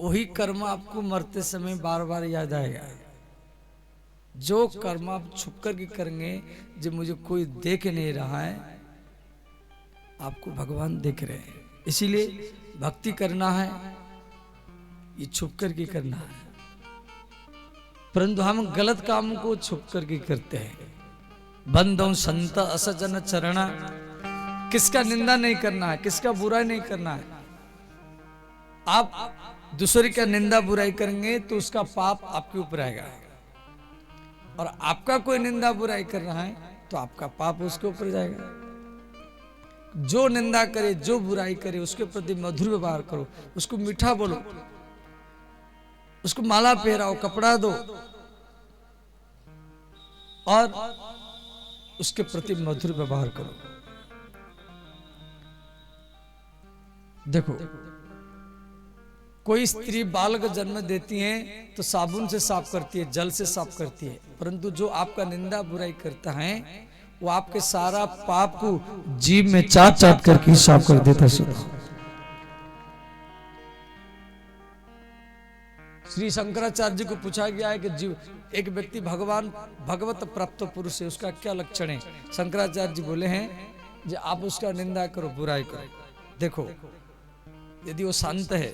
वही कर्म आपको मरते समय बार बार याद आएगा। जो कर्म आप छुप कर के करेंगे, जब मुझे कोई देख नहीं रहा है, आपको भगवान देख रहे हैं। इसीलिए भक्ति करना है, ये छुप कर के करना है। परंतु हम गलत काम को छुप कर के करते हैं। बंदों संत असजन चरणा, किसका निंदा नहीं करना है, किसका बुराई नहीं करना है। आप दूसरे का निंदा बुराई करेंगे तो उसका पाप आपके ऊपर आएगा, और आपका कोई निंदा बुराई कर रहा है तो आपका पाप उसके ऊपर जाएगा। जो निंदा करे, जो बुराई करे, उसके प्रति मधुर व्यवहार करो, उसको मीठा बोलो, उसको माला पहराओ, कपड़ा दो, और उसके प्रति मधुर व्यवहार करो। देखो, कोई स्त्री बालक जन्म देती है तो साबुन से साफ करती है, जल से साफ करती है, परंतु जो आपका निंदा बुराई करता है वो आपके सारा पाप को जीभ में चाट चाट करके साफ कर देता है। श्री शंकराचार्य जी को पूछा गया है कि जीव, एक व्यक्ति भगवत प्राप्त पुरुष है, उसका क्या लक्षण है? शंकराचार्य जी बोले हैं, जो आप उसका निंदा करो, बुराई करो, देखो यदि वो शांत है,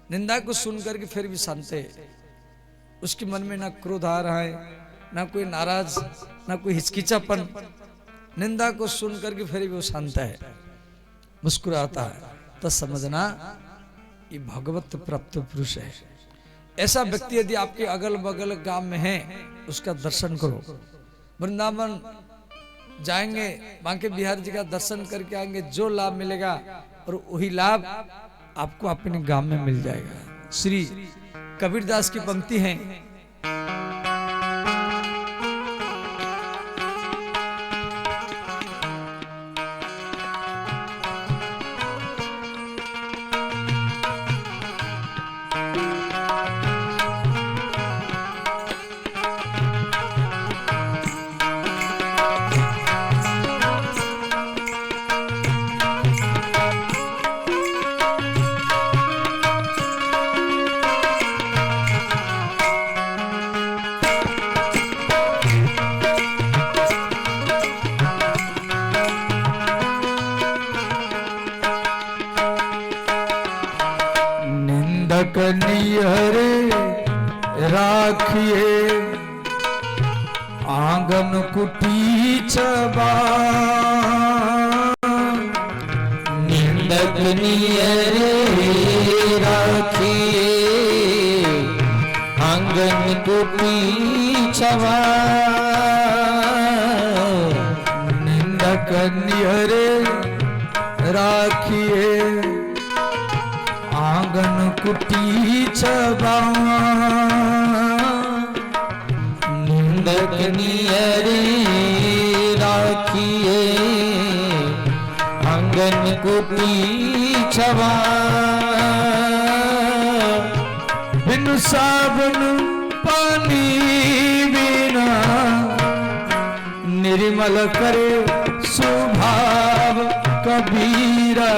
निंदा को सुन करके फिर भी शांत है, उसके मन में ना क्रोध आ रहा है, ना कोई नाराज, ना कोई हिचकिचापन, निंदा को सुन करके फिर भी वो शांत है, मुस्कुराता है, तो समझना ये भगवत प्राप्त पुरुष है। ऐसा व्यक्ति यदि आपके अगल बगल गांव में है, उसका दर्शन करो। वृंदावन जाएंगे, बांके बिहारी जी का दर्शन करके आएंगे, जो लाभ मिलेगा और वही लाभ आपको अपने गांव में मिल जाएगा। श्री कबीरदास की पंक्ति है, राखिए आंगन कुटी छबा, निंदक नियरे राखिए आंगन कुटी छबा, निंदक नियरे राखिए आंगन कुटी छबा, निंदक नियरे राखिए आंगन कुटी छबा, बिन साबुन पानी बिना निर्मल करे स्वभाव कबीरा,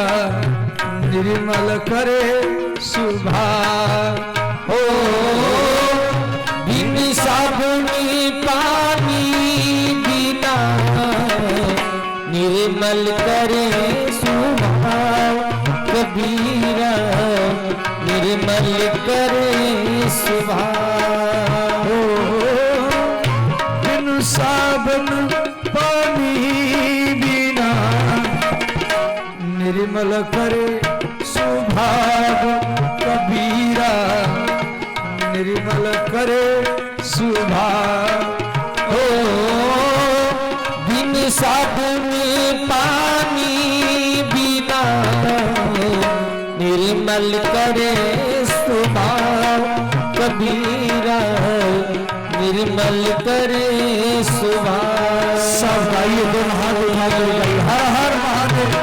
निर्मल करे स्वभाव। हो बिन साबुन पानी बिना निर्मल करे स्वभाव कबीरा, निर्मल करे स्वभाव। बिन साबुन पानी बिना निर्मल करे स्वभाव कबीरा, निर्मल करे स्वभाव। हो बिन साबुन पानी बिना निर्मल करे स्वभाव कबीरा, निर्मल करे स्वभाव। सब गाइए, दोनों हाथ उठा कर गाइए, हर हर महादेव।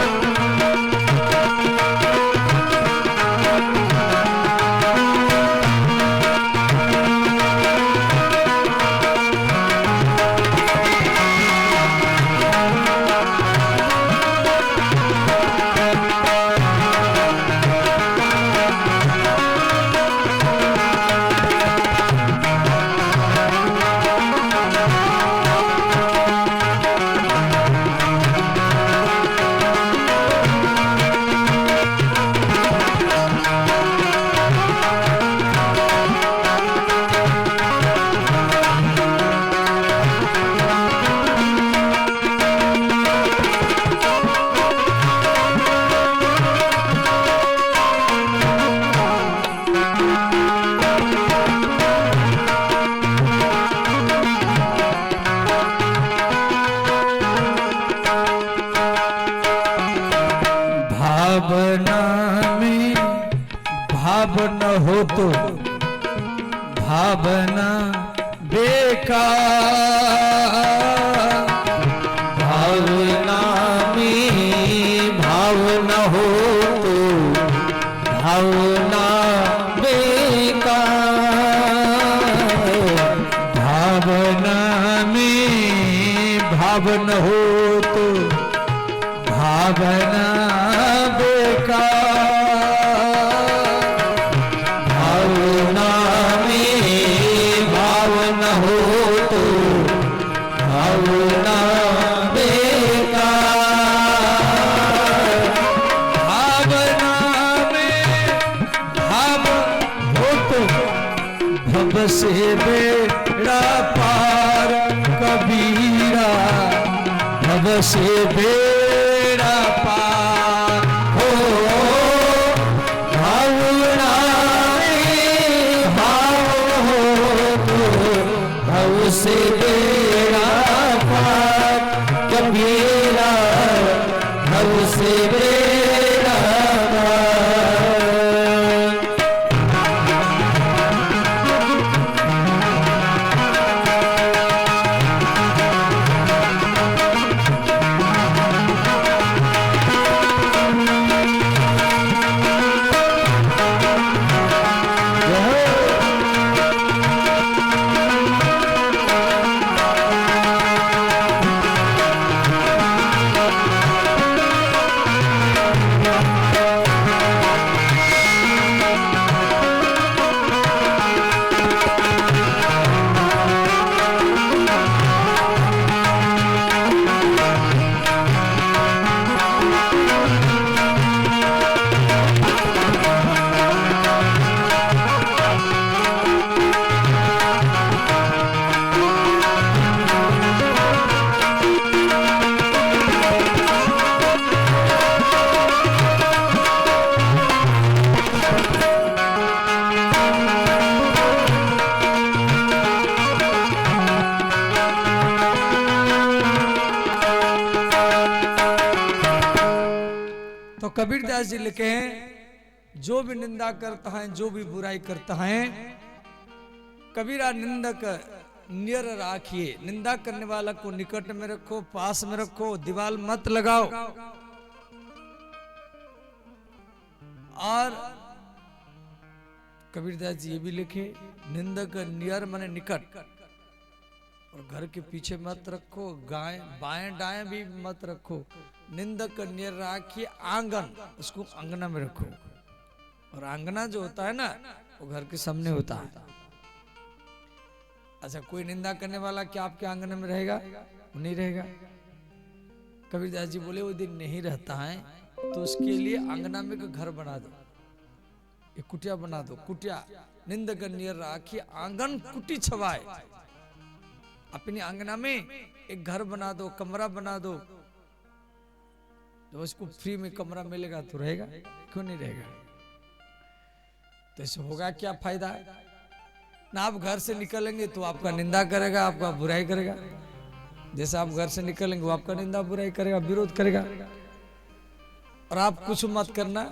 भाव न हो तो भावना बेकार। भावना में भाव न हो तो भावना बेकार। भावना में भाव न हो तो भावना बेकार। भावना में भाव न हो तो भावना बेकार। भावना में भाव हो तो भव से बेड़ा पार कबीरा। भव से बेड़ा पार हो। भावना में भाव हो तो भव से बेड़ा पार कबीरा। भव से बेड़ा पार। तो कबीरदास जी लिखे हैं, जो भी निंदा करता है, जो भी बुराई करता है, कबीरा निंदक नियर राखिए। निंदा करने वाला को निकट में रखो, पास में रखो, दीवार मत लगाओ। और कबीरदास जी ये भी लिखे, निंदक नियर माने निकट, और घर के पीछे मत रखो, गाय बाएं दाएं भी मत रखो। निंदक नियर राखिए आंगन, उसको अंगना में रखो। और आंगना जो होता है ना, वो घर के सामने होता है। अच्छा, कोई निंदा करने वाला क्या आपके आंगन में रहेगा? वो नहीं रहेगा। कबीरदास जी बोले वो दिन नहीं रहता है तो उसके लिए आंगना में घर बना दो, एक कुटिया बना दो। कुटिया निंदक नियर राखिए आंगन कुटी छवाए। अपनी आंगना में एक घर बना दो, कमरा बना दो। जब उसको फ्री में कमरा मिलेगा तो रहेगा, क्यों नहीं रहेगा? तो इससे होगा क्या फायदा है ना? आप घर से निकलेंगे तो आपका निंदा करेगा, आपका बुराई करेगा। जैसे आप घर से निकलेंगे वो आपका निंदा बुराई करेगा, विरोध करेगा। और आप कुछ मत करना,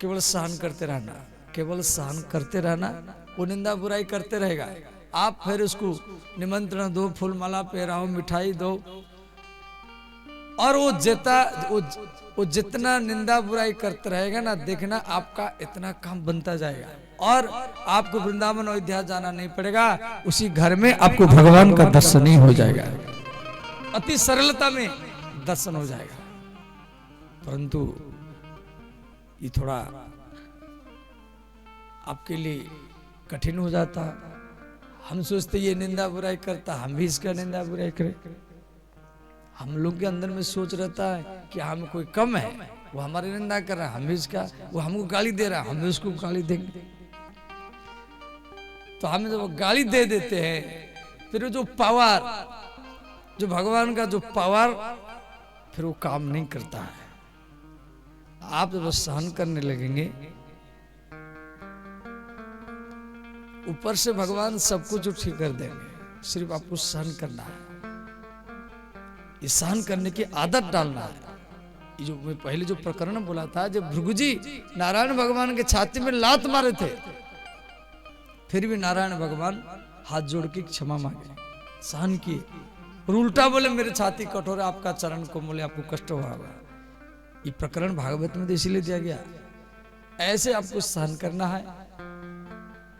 केवल सहन करते रहना, केवल सहन करते रहना। वो निंदा बुराई करते रहेगा, आप फिर उसको निमंत्रण दो, फूल माला पहराओ, मिठाई दो। और वो जितना निंदा बुराई करते रहेगा ना, देखना आपका इतना काम बनता जाएगा। और आपको वृंदावन अयोध्या जाना नहीं पड़ेगा, उसी घर में आपको भगवान का दर्शन ही हो जाएगा। अति सरलता में दर्शन हो जाएगा। परंतु ये थोड़ा आपके लिए कठिन हो जाता। हम सोचते ये निंदा बुराई करता, हम भी इसका निंदा बुराई करें। हम लोग के अंदर में सोच रहता है कि हम कोई कम है, वो हमारी निंदा कर रहा है, हम भी इसका, वो हमको गाली दे रहा है, हम भी उसको गाली देंगे। तो हमें जब गाली दे देते हैं, फिर जो पावर, जो भगवान का जो पावर, फिर वो काम नहीं करता है। आप जब सहन करने लगेंगे, ऊपर से भगवान सब कुछ ठीक कर देंगे, सिर्फ आपको सहन करना है। ये सहन करने की आदत डालना है। जो मैं पहले जो प्रकरण बोला था, जब भृगु जी नारायण भगवान के छाती में लात मारे थे, फिर भी नारायण भगवान हाथ जोड़ के क्षमा मांगे, सहन किए, और उल्टा बोले मेरे छाती कठोर है, आपका चरण कोमल है, आपको कष्ट हुआ होगा। ये प्रकरण भागवत में तो इसीलिए दिया गया, ऐसे आपको सहन करना है।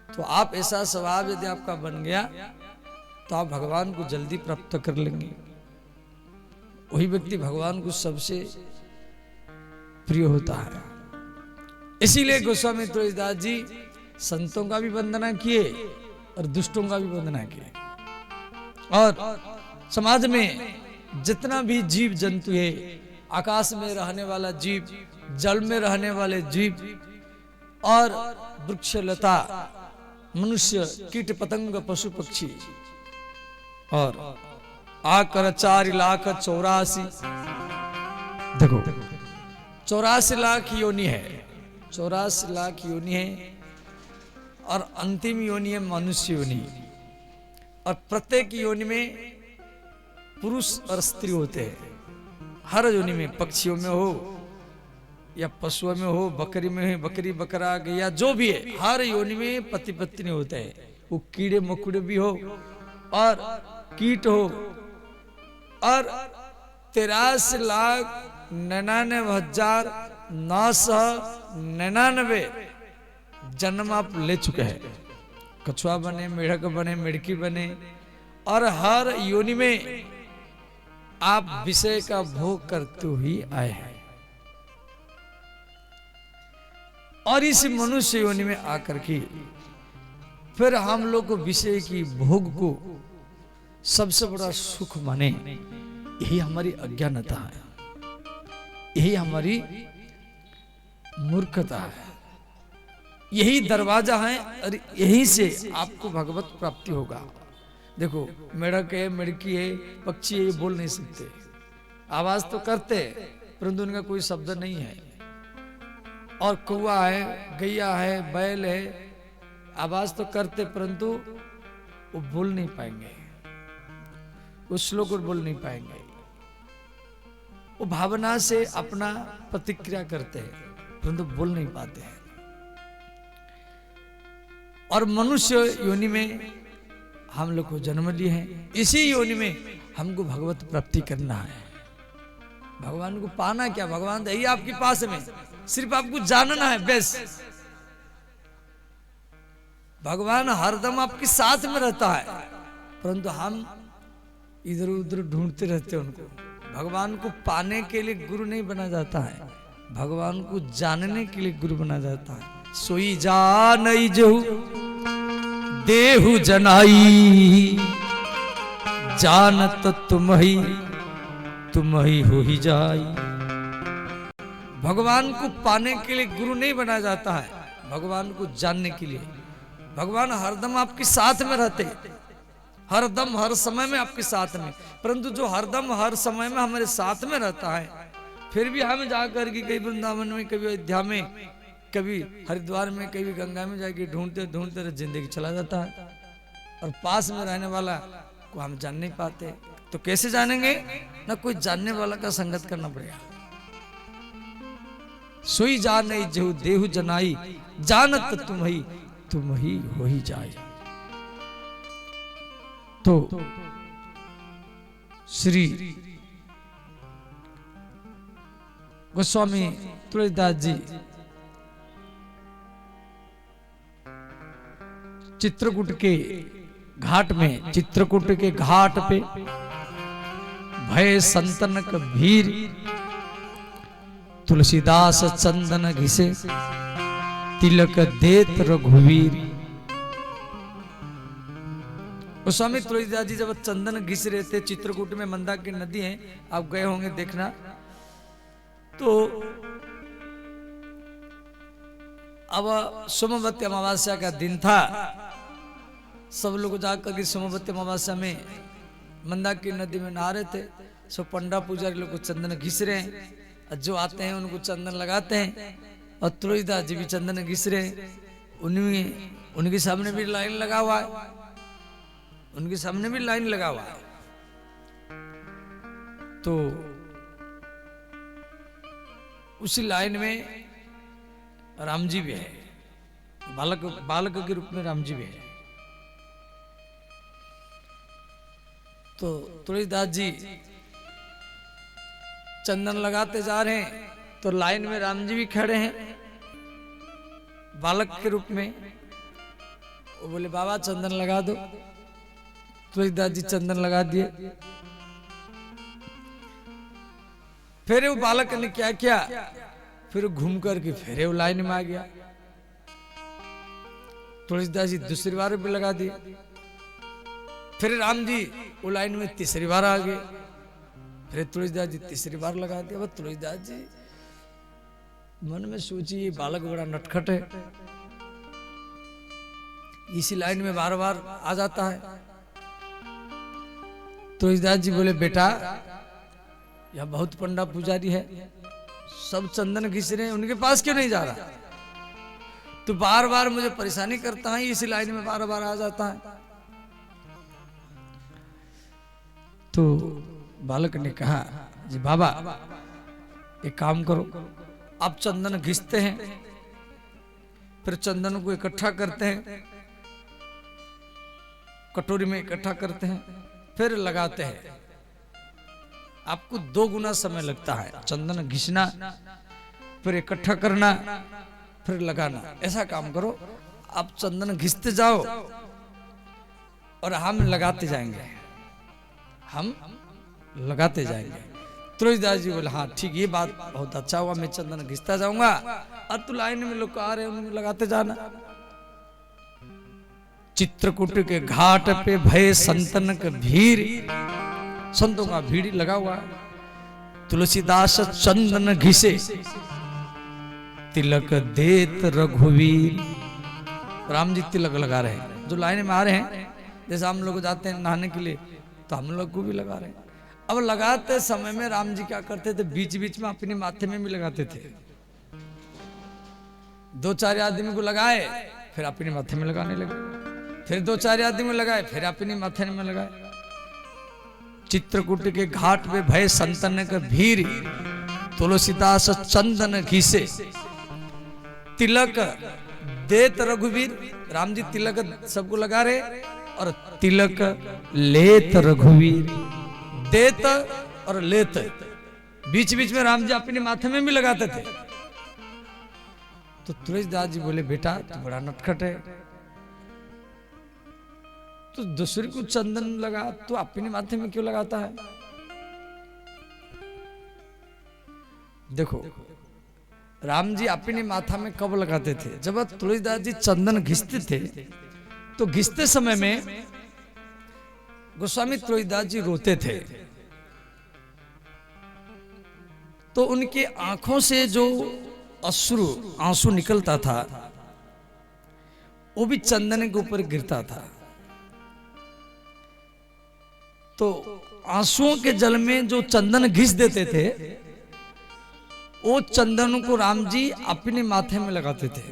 तो आप ऐसा स्वभाव यदि आपका बन गया तो आप भगवान को जल्दी प्राप्त कर लेंगे। वही व्यक्ति भगवान को सबसे प्रिय होता है। इसीलिए गोस्वामी तुलसीदास जी संतों का भी वंदना किए और दुष्टों का भी वंदना किए। और समाज में जितना भी जीव जंतु है, आकाश में रहने वाला जीव, जल में रहने वाले जीव, और वृक्ष लता, मनुष्य, कीट पतंग, पशु पक्षी, और आकर 4,84,000, देखो 84 लाख योनि है, 84 लाख योनि है, और अंतिम योनि है मनुष्य योनि। और प्रत्येक योनि में पुरुष और स्त्री होते हैं। हर योनि में, पक्षियों में हो या पशुओं में हो, बकरी में है, बकरी बकरा गैया जो भी है, हर योनि में पति पत्नी होते हैं। वो कीड़े मकोड़े भी हो और कीट हो, और 83,99,999 जन्म आप ले चुके हैं। कछुआ बने, मेढक बने, मिड़की बने, और हर योनि में आप विषय का भोग करते हुए आए हैं। और इस मनुष्य योनि में आकर के फिर हम लोग को विषय की भोग को सबसे बड़ा सुख माने, यही हमारी अज्ञानता है, यही हमारी मूर्खता है, यही दरवाजा है, और यहीं से आपको भगवत प्राप्ति होगा। देखो मेढक है, मिड़की है, पक्षी है, ये बोल नहीं सकते, आवाज तो करते परंतु उनका कोई शब्द नहीं है। और कौवा है, गैया है, बैल है, आवाज तो करते परंतु वो बोल नहीं पाएंगे, वो श्लोक बोल नहीं पाएंगे, वो भावना से अपना प्रतिक्रिया करते हैं परंतु बोल नहीं पाते हैं। और मनुष्य योनि में हम लोग को जन्म लिए हैं, इसी योनि में हमको भगवत प्राप्ति करना है। भगवान को पाना क्या, भगवान तो यही आपके पास में, सिर्फ आपको जानना है बस। भगवान हरदम आपके साथ में रहता है, परंतु हम इधर उधर ढूंढते रहते हैं उनको। भगवान को पाने के लिए गुरु नहीं बना जाता है, भगवान को जानने के लिए गुरु बना जाता है। सोई जानई जहु देहु जनाई, जानत तुम ही हो ही जाई। भगवान को पाने के लिए गुरु नहीं बना जाता है, भगवान को जानने के लिए। भगवान हरदम आपके साथ में रहते, हरदम हर समय में आपके साथ में, परंतु जो हरदम हर समय में हमारे साथ में रहता है, फिर भी हम जाकर के कभी वृंदावन में, कभी अयोध्या में, कभी हरिद्वार में, कभी गंगा में जाके ढूंढते ढूंढते जिंदगी चला जाता है। और पास में रहने वाला को हम जान नहीं पाते, तो कैसे जानेंगे? ना कोई जानने वाला का संगत करना पड़ेगा। सोई जान नहीं जो देहु जनाई, जानत तुम ही हो ही जाए। तो श्री गोस्वामी तुलसीदास जी चित्रकूट के घाट में, चित्रकूट के घाट पे भय संतनक भीर, तुलसीदास चंदन घिसे तिलक देत रघुवीर। गोस्वामी तुलसीदास जी जब चंदन घिस रहे थे, चित्रकूट में मंदाकिनी नदी है, आप गए होंगे देखना, तो अब सोमवती अमावस्या का दिन था। सब लोग जाकर के सोमवती अमावस्या में मंदाकिनी नदी में नहा रहे थे। सब पंडा पुजारी लोग को चंदन घिस रहे हैं, और जो आते हैं उनको चंदन लगाते हैं। और तुलसीदास जी भी चंदन घिस रहे हैं, उनके सामने भी लाइन लगा हुआ है, उनके सामने भी लाइन लगा हुआ है। तो उसी लाइन में राम जी भी है, बालक बालक के रूप में राम जी भी है। तो तुलसीदास जी चंदन लगाते जा रहे हैं, तो लाइन में राम जी भी खड़े हैं बालक के रूप में। वो बोले बाबा चंदन लगा दो। तुलसीदास जी चंदन लगा दिए। फिर वो बालक ने क्या किया, फिर घूम करके फिर वो लाइन में आ गया। तुलसीदास जी दूसरी बार भी लगा दिए। फिर राम जी वो लाइन में तीसरी बार आ गए। फिर तुलसीदास जी तीसरी बार लगा दिया। अब तुलसीदास जी मन में सोची ये बालक बड़ा नटखट है, इसी लाइन में बार बार आ जाता है। तुलसीदास जी बोले बेटा यह बहुत पंडा पुजारी है, सब चंदन घिस रहे हैं, उनके पास क्यों नहीं जा रहा? तो बार बार मुझे परेशानी करता है, इसी लाइन में बार बार आ जाता है। तो बालक ने कहा जी बाबा एक काम करो, आप चंदन घिसते हैं, फिर चंदन को इकट्ठा करते हैं, कटोरी में इकट्ठा करते हैं, फिर लगाते हैं। आपको 2 गुना समय लगता है, चंदन घिसना, फिर इकट्ठा करना, फिर लगाना। ऐसा काम करो, आप चंदन घिसते जाओ और हम लगाते जाएंगे, हम लगाते जाएंगे। तुलसीदास जी बोले हाँ ठीक, ये बात बहुत अच्छा हुआ, मैं चंदन घिसता जाऊंगा और तू लाइन में लोग आ रहे हैं उनमें लगाते जाना। चित्रकूट के घाट पे भय संतन का भीड़, संतों का भीड़ लगा हुआ। तुलसीदास चंदन घिसे तिलक देत रघुवीर। राम जी तिलक लगा रहे हैं, जो लाइन में आ रहे हैं, जैसे हम लोग जाते हैं नहाने के लिए तो हम लोग को भी लगा रहे हैं। अब लगाते समय में राम जी क्या करते थे, बीच बीच में अपने माथे में भी लगाते थे। 2-4 आदमी को लगाए, फिर अपने माथे में लगाने लगे, फिर 2-4 आदमी लगाए, फिर अपने माथे में लगाए। चित्रकूट के घाट पे भय संतन का भीड़, तुलसीदास चंदन घिसे तिलक देत रघुवीर। राम जी तिलक सबको लगा रहे और तिलक लेत रघुवीर। देत और लेत, बीच बीच में राम जी अपने माथे में भी लगाते थे। तो तुलसीदास जी बोले बेटा तू बड़ा नटखट है, तो दूसरे को चंदन लगा, तो अपने माथे में क्यों लगाता है? देखो राम जी अपने माथा में कब लगाते थे, जब तुलसीदास जी चंदन घिसते थे, तो घिसते समय में गोस्वामी तुलसीदास जी रोते थे, तो उनके आंखों से जो अश्रु आंसू निकलता था वो भी चंदन के ऊपर गिरता था। तो आंसुओं के जल में जो चंदन घिस देते थे, वो चंदन को राम जी अपने माथे में लगाते थे।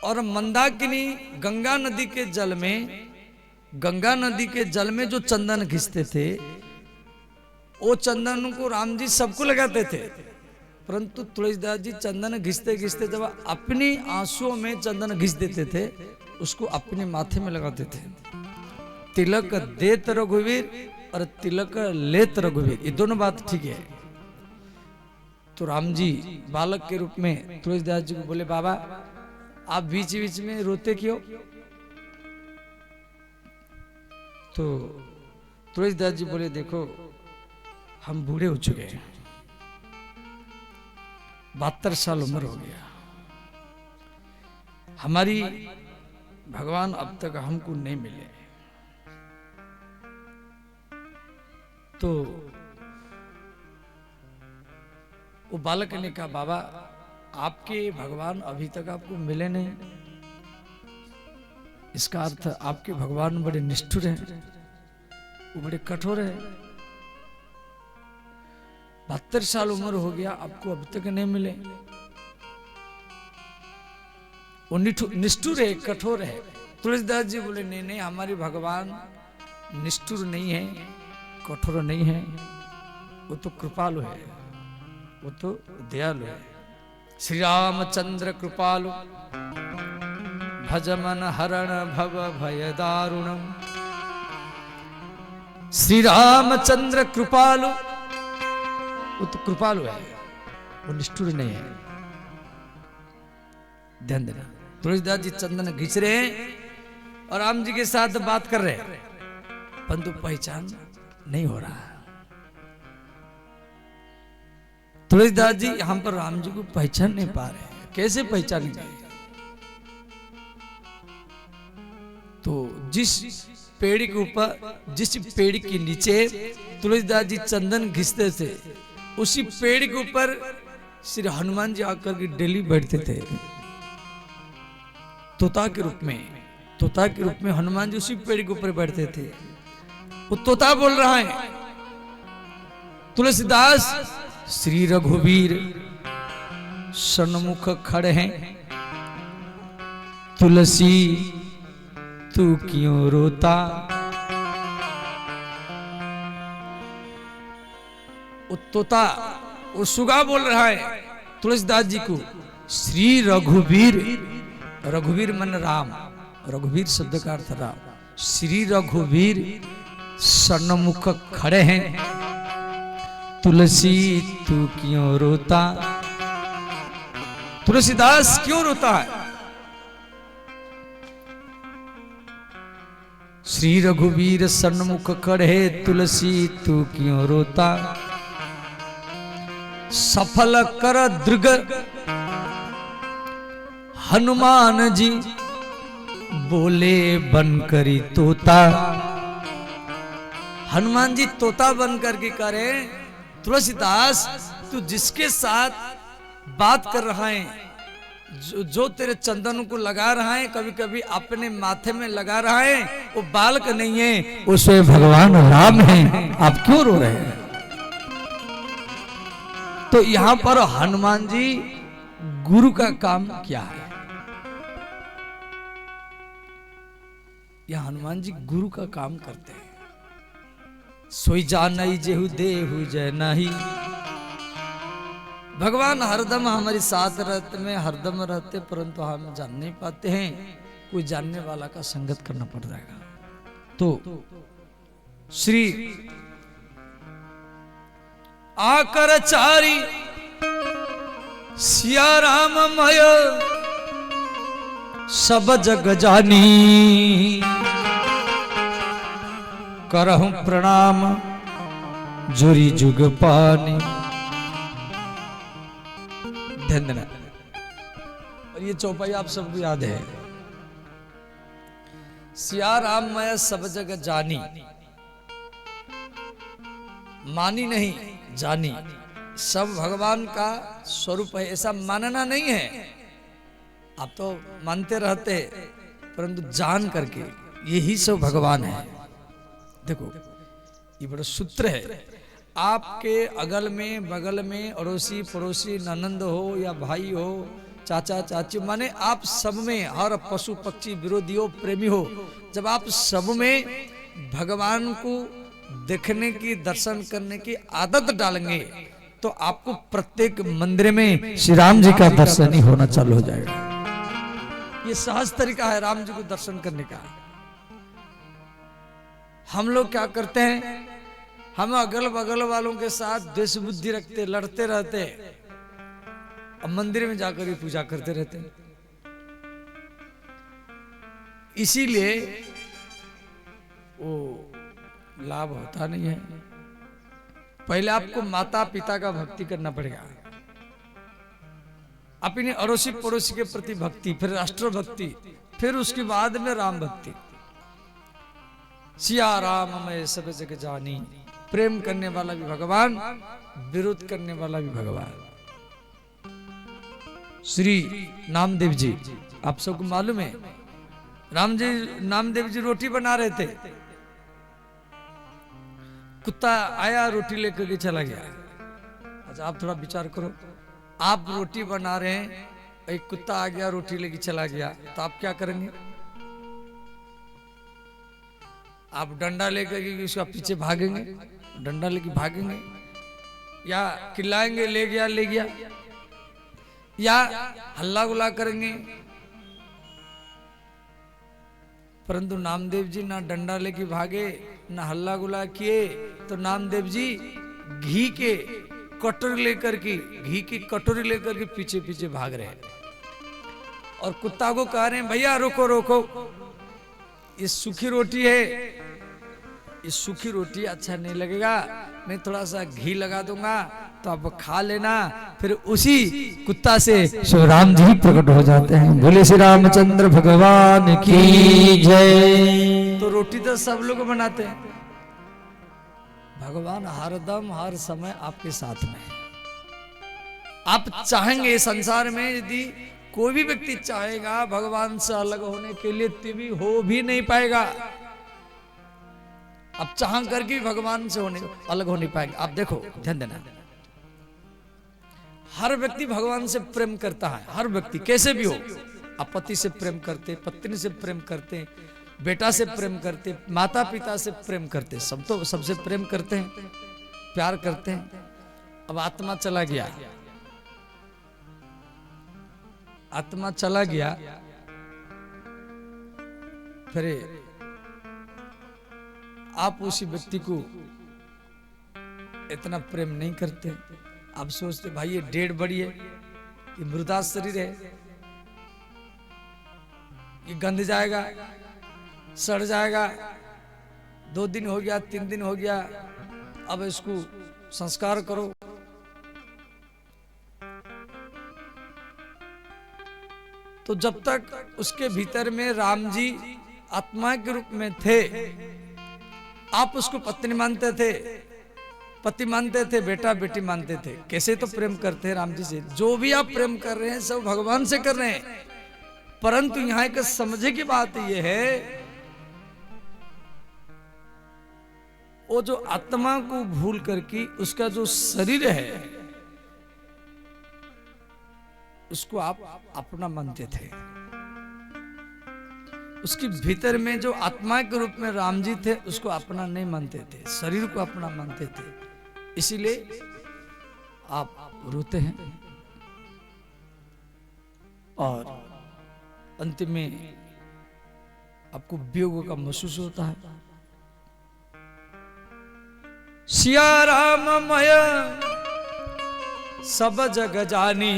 और मंदाकिनी गंगा नदी के जल में, गंगा नदी के जल में जो चंदन घिसते थे, वो चंदन को राम जी सबको लगाते थे। परंतु तुलसीदास जी चंदन घिसते घिसते जब अपनी आंसुओं में चंदन घिस देते थे, उसको अपने माथे में लगाते थे। तिलक देत रघुवीर और तिलक लेत रघुवीर, ये दोनों बात ठीक है। तो राम जी बालक के रूप में तुलसीदास जी को बोले बाबा आप बीच बीच में रोते क्यों? तो तुलसीदास जी बोले देखो हम बूढ़े हो चुके हैं, 72 साल उम्र हो गया, हमारी भगवान अब तक हमको नहीं मिले। तो वो बालक ने कहा बाबा आपके भगवान अभी तक आपको मिले नहीं, इसका अर्थ आपके भगवान बड़े निष्ठुर हैं, वो बड़े कठोर है। 72 साल उम्र हो गया आपको अब तक नहीं मिले। वो निष्ठुर है, कठोर है। तुलसीदास जी बोले नहीं नहीं हमारे भगवान निष्ठुर नहीं है, कठोर नहीं है, वो तो कृपालु है। वो तो दयालु है। श्री रामचंद्र कृपालु भजमन हरण भव भय दारुणम। श्री रामचंद्र कृपालु, वो तो कृपालु है, वो निष्ठुर नहीं है। ध्यान देना, तुलसीदास जी चंदन घिंच रहे हैं और राम जी के साथ बात कर रहे हैं, परंतु पहचान नहीं हो रहा। तुलसीदास जी यहां पर राम जी को पहचान नहीं पा रहे हैं। कैसे पहचानेंगे? तो जिस पेड़ के ऊपर, जिस पेड़ के नीचे तुलसीदास जी चंदन घिसते थे, उसी पेड़ के ऊपर श्री हनुमान जी आकर के डेली बैठते थे। तोता के रूप में, तोता के रूप में हनुमान जी उसी पेड़ के ऊपर बैठते थे। वो तोता बोल रहा है, तुलसीदास श्री रघुवीर सन्मुख खड़े हैं, तुलसी तू क्यों रोता। वो तोता, वो सुगा बोल रहा है तुलसीदास जी को, श्री रघुवीर, रघुवीर मन राम, रघुवीर शब्द का अर्थ राम, श्री रघुवीर सन्मुख खड़े हैं, तुलसी तू क्यों रोता। तुलसीदास क्यों रोता है? श्री रघुवीर सन्मुख खड़े, तुलसी तू क्यों रोता। सफल कर दृग हनुमान जी, बोले बन करी तोता। हनुमान जी तोता बन करके करे, तुलसीदास तू जिसके साथ बात कर रहा है, जो तेरे चंदन को लगा रहा है, कभी कभी अपने माथे में लगा रहा है, वो बालक नहीं है, वो स्वयं भगवान राम है। आप क्यों रो रहे हैं? तो यहां पर हनुमान जी गुरु का काम क्या है? यह हनुमान जी गुरु का काम करते हैं। सोई जानई जेहु देहु जय नहीं। भगवान हरदम हमारे साथ रहते में हरदम रहते, परंतु हम जान नहीं पाते हैं। कोई जानने वाला का संगत करना पड़ जाएगा। तो श्री आकर चारी सिया राम मय सब जग जानी, करहूं प्रणाम जुरी जुग पानी। ध्यान देना, और ये चौपाई आप सबको याद है। सिया राम मैं सब जग जानी, मानी नहीं जानी। सब भगवान का स्वरूप है, ऐसा मानना नहीं है। आप तो मानते रहते, परंतु जान करके यही सब भगवान है। देखो ये बड़ा सूत्र है। आपके अगल में बगल में अड़ोसी पड़ोसी ननंद हो या भाई हो, चाचा चाची, माने आप सब में, हर पशु पक्षी विरोधी हो प्रेमी हो, जब आप सब में भगवान को देखने की, दर्शन करने की आदत डालेंगे, तो आपको प्रत्येक मंदिर में श्री राम जी का दर्शन ही होना चालू हो जाएगा। ये सहज तरीका है राम जी को दर्शन करने का। हम लोग क्या करते हैं, हम अगल बगल वालों के साथ द्वेष बुद्धि रखते, लड़ते रहते, अब मंदिर में जाकर ही पूजा करते रहते हैं। इसीलिए वो लाभ होता नहीं है। पहले आपको माता पिता का भक्ति करना पड़ेगा, अपने अड़ोसी पड़ोसी के प्रति भक्ति, फिर राष्ट्र भक्ति, फिर उसके बाद में राम भक्ति। सिया राम मैं सब जग जानी, प्रेम करने वाला भी भगवान, विरोध करने वाला भी भगवान। श्री नामदेव जी, आप सबको मालूम है, नामदेव जी रोटी बना रहे थे, कुत्ता आया रोटी लेकर के चला गया। अच्छा आप थोड़ा विचार करो, आप रोटी बना रहे हैं, एक कुत्ता आ गया रोटी लेके चला गया, तो आप क्या करेंगे? आप डंडा लेकर के उसका पीछे भागेंगे, डंडा लेके भागेंगे, या चिल्लाएंगे ले गया ले गया, या हल्ला गुल्ला करेंगे। परंतु नामदेव जी ना डंडा लेके भागे ना हल्ला गुल्ला किए, तो नामदेव जी घी के कटोरी लेकर के पीछे पीछे भाग रहे हैं और कुत्ता को कह रहे हैं भैया रोको रोको, ये सूखी रोटी है, ये सूखी रोटी अच्छा नहीं लगेगा, मैं थोड़ा सा घी लगा दूंगा तो आप खा लेना। फिर उसी कुत्ता से श्री राम जी प्रकट हो जाते हैं। बोले श्री रामचंद्र भगवान की जय। तो रोटी तो सब लोग बनाते हैं, भगवान हरदम हर समय आपके साथ में है। आप चाहेंगे संसार में, यदि कोई भी व्यक्ति चाहेगा भगवान से अलग होने के लिए, तो भी हो भी नहीं पाएगा। आप चाह करके भगवान से अलग हो नहीं पाएंगे। आप देखो, ध्यान देना, हर व्यक्ति भगवान से प्रेम करता है, हर व्यक्ति कैसे भी हो। आप पति से प्रेम करते, पत्नी से प्रेम करते, बेटा से प्रेम करते, माता पिता से प्रेम करते, सब तो सबसे प्रेम करते हैं, प्यार करते हैं। अब आत्मा चला गया, आत्मा चला गया, फिर आप उसी व्यक्ति को इतना प्रेम नहीं करते। आप सोचते भाई ये डेढ़ बड़ी है, ये मृदा शरीर है, ये गंध जाएगा, सड़ जाएगा, 2 दिन हो गया, 3 दिन हो गया, अब इसको संस्कार करो। तो जब तक उसके भीतर में राम जी आत्मा के रूप में थे, आप उसको पत्नी मानते थे, पति मानते थे, बेटा बेटी मानते थे। कैसे तो प्रेम करते हैं राम जी से। जो भी आप प्रेम कर रहे हैं सब भगवान से कर रहे हैं। परंतु यहाँ एक समझे की बात यह है, वो जो आत्मा को भूल करके उसका जो शरीर है उसको आप अपना मानते थे। उसके भीतर में जो आत्मा के रूप में राम जी थे उसको अपना नहीं मानते थे, शरीर को अपना मानते थे। इसीलिए आप रोते हैं और अंतिम में आपको वियोग का महसूस होता है। सिया राममय सब जग जानी,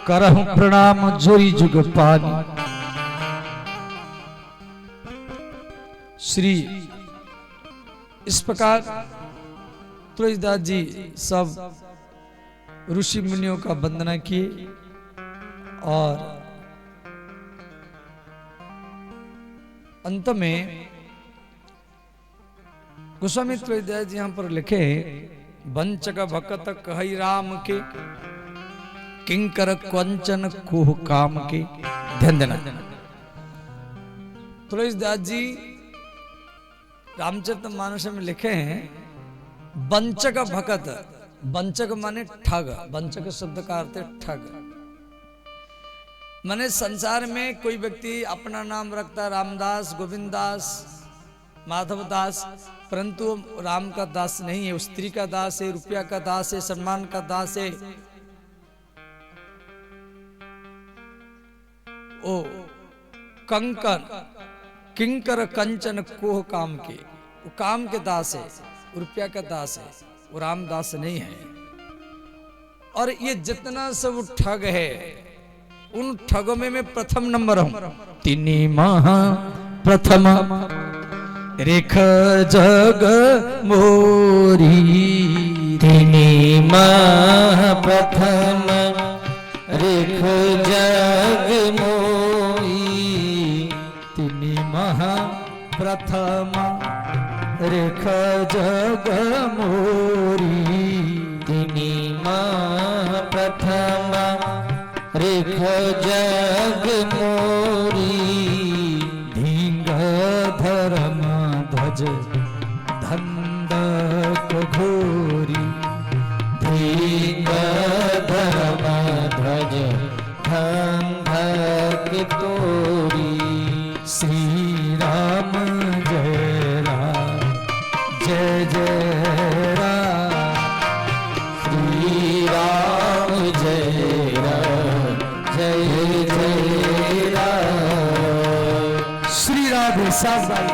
करहु प्रणाम जोरी जुग पानी। श्री इस प्रकार तुलसीदास जी सब ऋषि मुनियों का वंदना किए और अंत में गोस्वामी तुलसीदास जी यहां पर लिखे, वंचक भक्त कहई राम के, किंकर कंचन कोह काम के। ध्यान देना, तुलसीदास जी रामचरितमानस में लिखे हैं, वंचक भक्त, वंचक माने ठग, वंचक शब्द का अर्थ है ठग। माने संसार में कोई व्यक्ति अपना नाम रखता रामदास, गोविंददास, माधवदास, परंतु राम का दास नहीं है, वो स्त्री का दास है, रुपया का दास है, सम्मान का दास है। ओ कंकन किंकर कंचन कोह काम के, वो काम के दास है, रुपया का दास है, वो रामदास नहीं है। और ये जितना सब ठग है, उन ठगों में मैं प्रथम नंबर हूं। तिनी महा प्रथम रेख जग मोरी, तिनी महा प्रथम रेख जग मोरी, तिनी महा प्रथम रेख जग मोरी, तिनी महा प्रथम रेख जग मोरी। धिंग धर्म ध्वज धंधक घोरी, धिंग धर्म ध्वज धंधक तोरी। श्री राम जय राम जय जय जय जय राम। श्री राधे साहब भाई।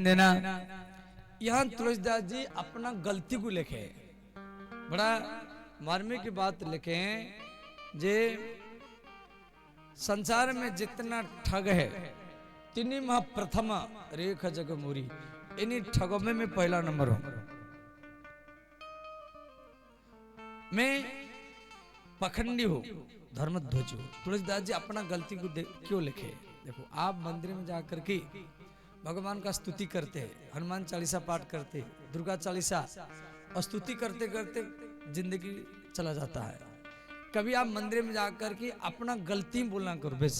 देना यहाँ तुलसीदास जी अपना गलती को लिखे, बड़ा मार्मिक की बात लिखे हैं जे संसार में जितना ठग है तिनी महा प्रथम रेख जग मोरी, इन्हीं ठगों में मैं पहला नंबर हूं। मैं पखंडी हूं, धर्मध्वज हूं। तुलसीदास जी अपना गलती को क्यों लिखे? देखो, आप मंदिर में जाकर के भगवान का स्तुति करते हैं, हनुमान चालीसा पाठ करते, दुर्गा चालीसा, और स्तुति करते करते जिंदगी चला जाता है। कभी आप मंदिर में जाकर के अपना गलती बोलना करो, बस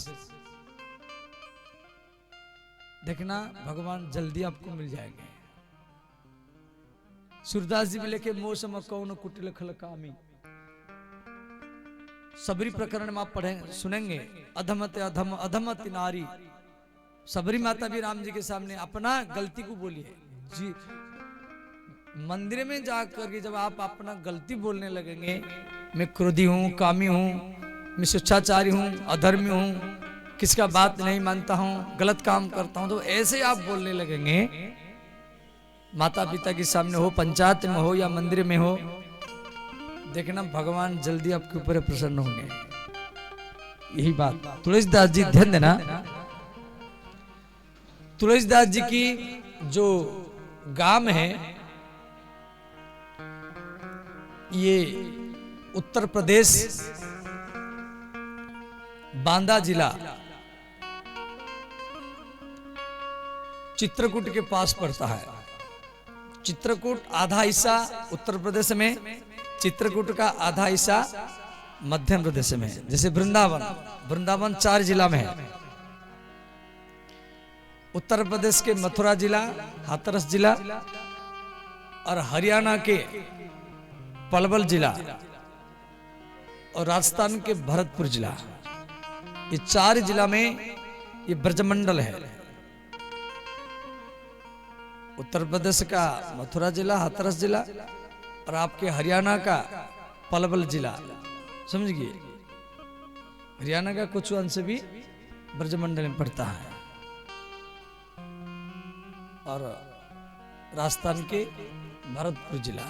देखना भगवान जल्दी आपको मिल जाएंगे। सूरदास जी में लेके मौसम कौन कुटिल खल कामी, सबरी प्रकरण में आप पढ़ेंगे सुनेंगे, अधमत अधम अधमत नारी। सबरी माता भी राम जी के सामने अपना गलती को बोलिए जी। मंदिर में जाकर के जब आप अपना गलती बोलने लगेंगे, मैं क्रोधी हूं, कामी हूं, मैं शिक्षाचारी हूं, अधर्मी हूं, किसका बात नहीं मानता हूं, गलत काम करता हूं, तो ऐसे आप बोलने लगेंगे, माता पिता के सामने हो, पंचायत में हो या मंदिर में हो, देखना भगवान जल्दी आपके ऊपर प्रसन्न होंगे। यही बात तुलसीदास जी ध्यान देना। तुलसीदास जी की जो गांव है ये उत्तर प्रदेश बांदा जिला चित्रकूट के पास पड़ता है। चित्रकूट आधा हिस्सा उत्तर प्रदेश में, चित्रकूट का आधा हिस्सा मध्य प्रदेश में। जैसे वृंदावन 4 जिला में है। उत्तर प्रदेश के मथुरा जिला, हाथरस जिला, और हरियाणा के पलवल जिला, और राजस्थान के भरतपुर जिला, ये 4 जिला में ये ब्रजमंडल है। उत्तर प्रदेश का मथुरा जिला, हाथरस जिला, और आपके हरियाणा का पलवल जिला, समझ गए। हरियाणा का कुछ अंश भी ब्रजमंडल में पड़ता है, और राजस्थान के भरतपुर जिला।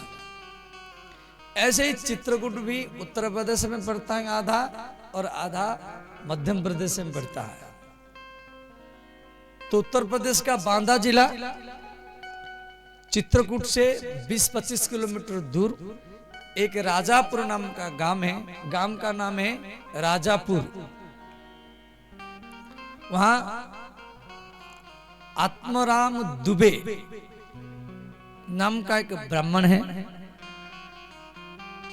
ऐसे ही चित्रकूट भी उत्तर प्रदेश में पड़ता है आधा, और आधा मध्य प्रदेश में पड़ता है। तो उत्तर प्रदेश का बांदा जिला चित्रकूट से 20-25 किलोमीटर दूर एक राजापुर नाम का गांव है। गांव का नाम है राजापुर। वहां आत्मराम दुबे नाम का एक ब्राह्मण है,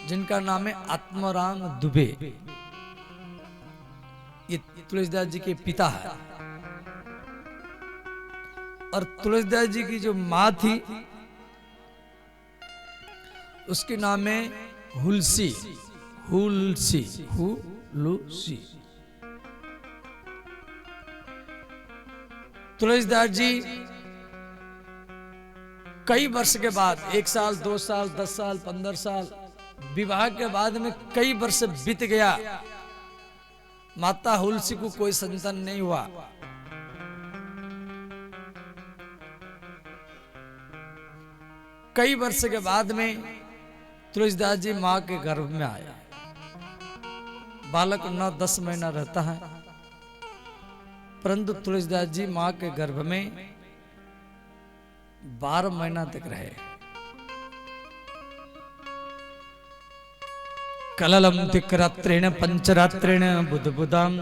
जिनका नाम है आत्मराम दुबे। ये तुलसीदास जी के पिता है। और तुलसीदास जी की जो माँ थी उसके नाम है हुलसी। हुलसी, हुलसी। तुलसीदास जी कई वर्ष के बाद, 1 साल, 2 साल, 10 साल, 15 साल, विवाह के बाद में कई वर्ष बीत गया, माता हुलसी को कोई संतान नहीं हुआ। कई वर्ष के बाद में तुलसीदास जी मां के गर्भ में आया। बालक 9-10 महीना रहता है, परंतु तुलसीदास जी मां के गर्भ में 12 महीना तक रहे। कललम तिक्रात्रेण पंचरात्रेण बुधबुदाम।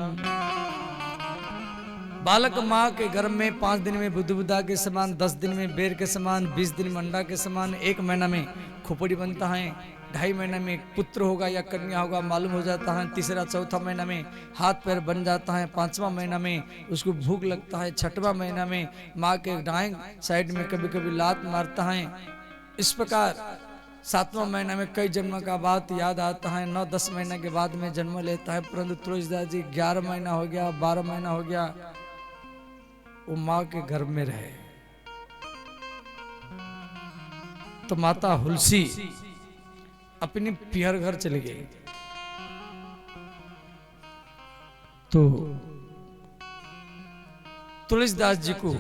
बालक मां के गर्भ में 5 दिन में बुधबुदा के समान, 10 दिन में बेर के समान, 20 दिन में अंडा के समान, 1 महीना में खोपड़ी बनता है, 2.5 महीना में पुत्र होगा या कन्या होगा मालूम हो जाता है, तीसरा चौथा महीना में हाथ पैर बन जाता है, 5वां महीना में उसको भूख लगता है, 6वां महीना में माँ के दाएं साइड में कभी कभी लात मारता है। इस प्रकार 7वां महीना में कई जन्म का बात याद आता है। 9-10 महीना के बाद में जन्म लेता है, परंतु तुलसीदास जी 11 महीना हो गया, 12 महीना हो गया, वो माँ के गर्भ में रहे। तो माता हुलसी अपनी पियर घर चली गई। तो तुलसीदास जी को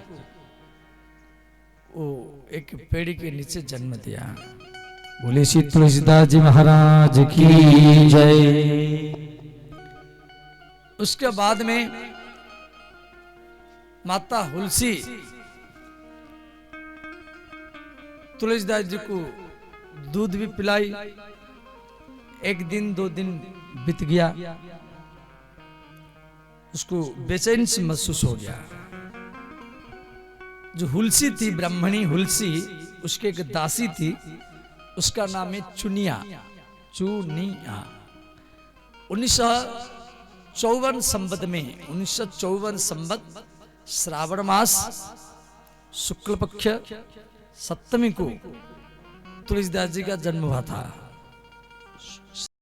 वो एक पेड़ के नीचे जन्म दिया। बोले श्री तुलसीदास जी महाराज की जय। उसके बाद में माता हुलसी तुलसीदास जी को दूध भी पिलाई। 1 दिन 2 दिन बीत गया, उसको बेचैन से महसूस हो गया। जो हुलसी थी, ब्राह्मणी हुलसी, उसके एक दासी थी, उसका नाम है चुनिया। 1954 संवत में, 1954 संवत श्रावण मास शुक्ल पक्ष सप्तमी को तुलसीदास जी का जन्म हुआ था।